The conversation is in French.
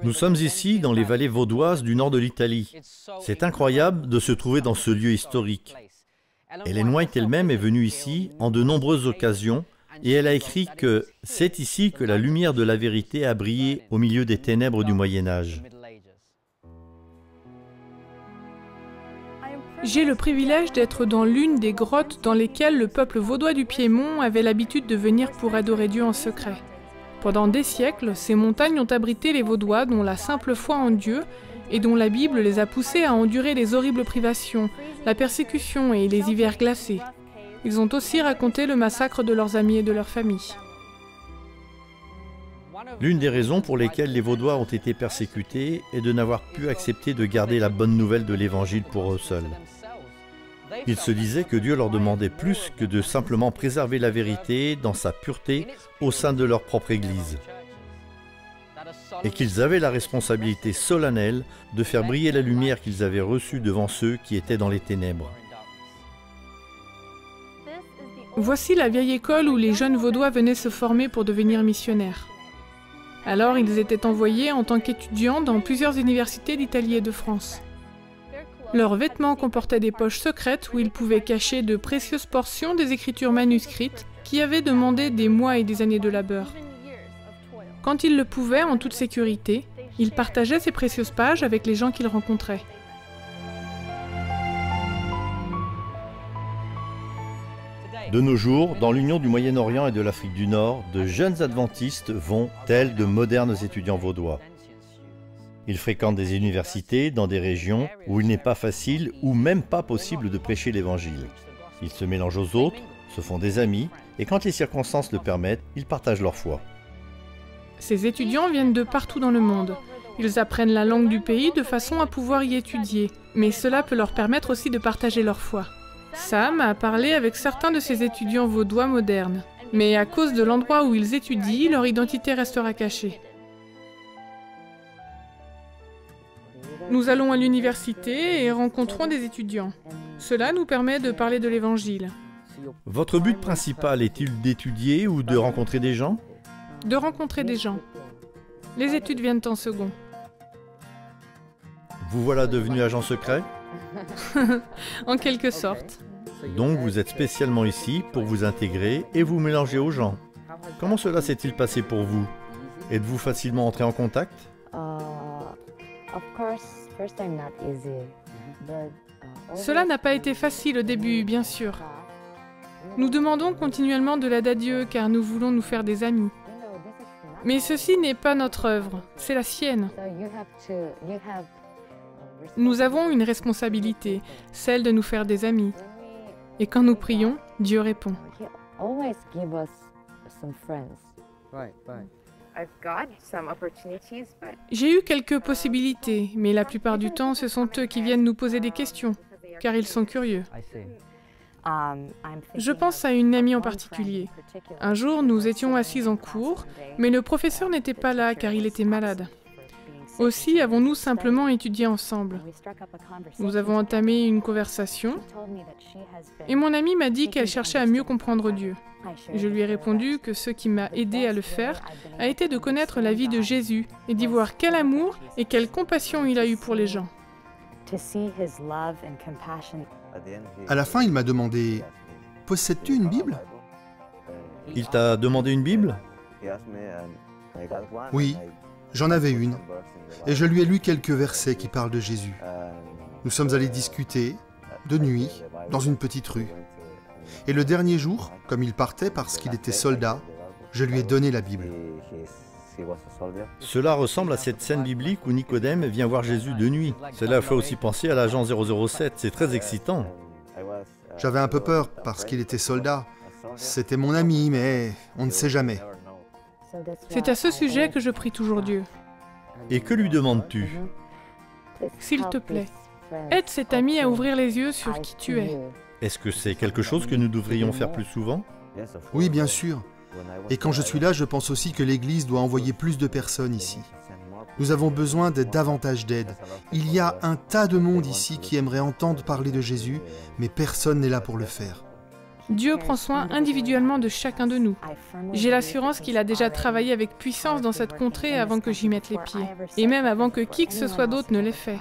Nous sommes ici dans les vallées vaudoises du nord de l'Italie. C'est incroyable de se trouver dans ce lieu historique. Ellen White elle-même est venue ici en de nombreuses occasions et elle a écrit que c'est ici que la lumière de la vérité a brillé au milieu des ténèbres du Moyen-Âge. J'ai le privilège d'être dans l'une des grottes dans lesquelles le peuple vaudois du Piémont avait l'habitude de venir pour adorer Dieu en secret. Pendant des siècles, ces montagnes ont abrité les Vaudois dont la simple foi en Dieu et dont la Bible les a poussés à endurer les horribles privations, la persécution et les hivers glacés. Ils ont aussi raconté le massacre de leurs amis et de leurs familles. L'une des raisons pour lesquelles les Vaudois ont été persécutés est de n'avoir pu accepter de garder la bonne nouvelle de l'Évangile pour eux seuls. Ils se disaient que Dieu leur demandait plus que de simplement préserver la vérité dans sa pureté au sein de leur propre Église. Et qu'ils avaient la responsabilité solennelle de faire briller la lumière qu'ils avaient reçue devant ceux qui étaient dans les ténèbres. Voici la vieille école où les jeunes Vaudois venaient se former pour devenir missionnaires. Alors ils étaient envoyés en tant qu'étudiants dans plusieurs universités d'Italie et de France. Leurs vêtements comportaient des poches secrètes où ils pouvaient cacher de précieuses portions des écritures manuscrites qui avaient demandé des mois et des années de labeur. Quand ils le pouvaient, en toute sécurité, ils partageaient ces précieuses pages avec les gens qu'ils rencontraient. De nos jours, dans l'Union du Moyen-Orient et de l'Afrique du Nord, de jeunes adventistes vont, tels de modernes étudiants vaudois. Ils fréquentent des universités dans des régions où il n'est pas facile ou même pas possible de prêcher l'Évangile. Ils se mélangent aux autres, se font des amis, et quand les circonstances le permettent, ils partagent leur foi. Ces étudiants viennent de partout dans le monde. Ils apprennent la langue du pays de façon à pouvoir y étudier, mais cela peut leur permettre aussi de partager leur foi. Sam a parlé avec certains de ces étudiants vaudois modernes, mais à cause de l'endroit où ils étudient, leur identité restera cachée. Nous allons à l'université et rencontrons des étudiants. Cela nous permet de parler de l'Évangile. Votre but principal est-il d'étudier ou de rencontrer des gens ? De rencontrer des gens. Les études viennent en second. Vous voilà devenu agent secret ? En quelque sorte. Donc vous êtes spécialement ici pour vous intégrer et vous mélanger aux gens. Comment cela s'est-il passé pour vous ? Êtes-vous facilement entré en contact ? Cela n'a pas été facile au début, bien sûr. Nous demandons continuellement de l'aide à Dieu car nous voulons nous faire des amis. Mais ceci n'est pas notre œuvre, c'est la sienne. Nous avons une responsabilité, celle de nous faire des amis. Et quand nous prions, Dieu répond. J'ai eu quelques possibilités, mais la plupart du temps, ce sont eux qui viennent nous poser des questions, car ils sont curieux. Je pense à une amie en particulier. Un jour, nous étions assis en cours, mais le professeur n'était pas là car il était malade. Aussi avons-nous simplement étudié ensemble. Nous avons entamé une conversation et mon amie m'a dit qu'elle cherchait à mieux comprendre Dieu. Je lui ai répondu que ce qui m'a aidé à le faire a été de connaître la vie de Jésus et d'y voir quel amour et quelle compassion il a eu pour les gens. À la fin, il m'a demandé « Possèdes-tu une Bible ?» Il t'a demandé une Bible ? Oui, j'en avais une. Et je lui ai lu quelques versets qui parlent de Jésus. Nous sommes allés discuter, de nuit, dans une petite rue. Et le dernier jour, comme il partait parce qu'il était soldat, je lui ai donné la Bible. Cela ressemble à cette scène biblique où Nicodème vient voir Jésus de nuit. Cela fait aussi penser à l'agent 007, c'est très excitant. J'avais un peu peur parce qu'il était soldat. C'était mon ami, mais on ne sait jamais. C'est à ce sujet que je prie toujours Dieu. Et que lui demandes-tu ? S'il te plaît, aide cet ami à ouvrir les yeux sur qui tu es. Est-ce que c'est quelque chose que nous devrions faire plus souvent ? Oui, bien sûr. Et quand je suis là, je pense aussi que l'Église doit envoyer plus de personnes ici. Nous avons besoin de davantage d'aide. Il y a un tas de monde ici qui aimerait entendre parler de Jésus, mais personne n'est là pour le faire. Dieu prend soin individuellement de chacun de nous. J'ai l'assurance qu'il a déjà travaillé avec puissance dans cette contrée avant que j'y mette les pieds, et même avant que qui que ce soit d'autre ne l'ait fait.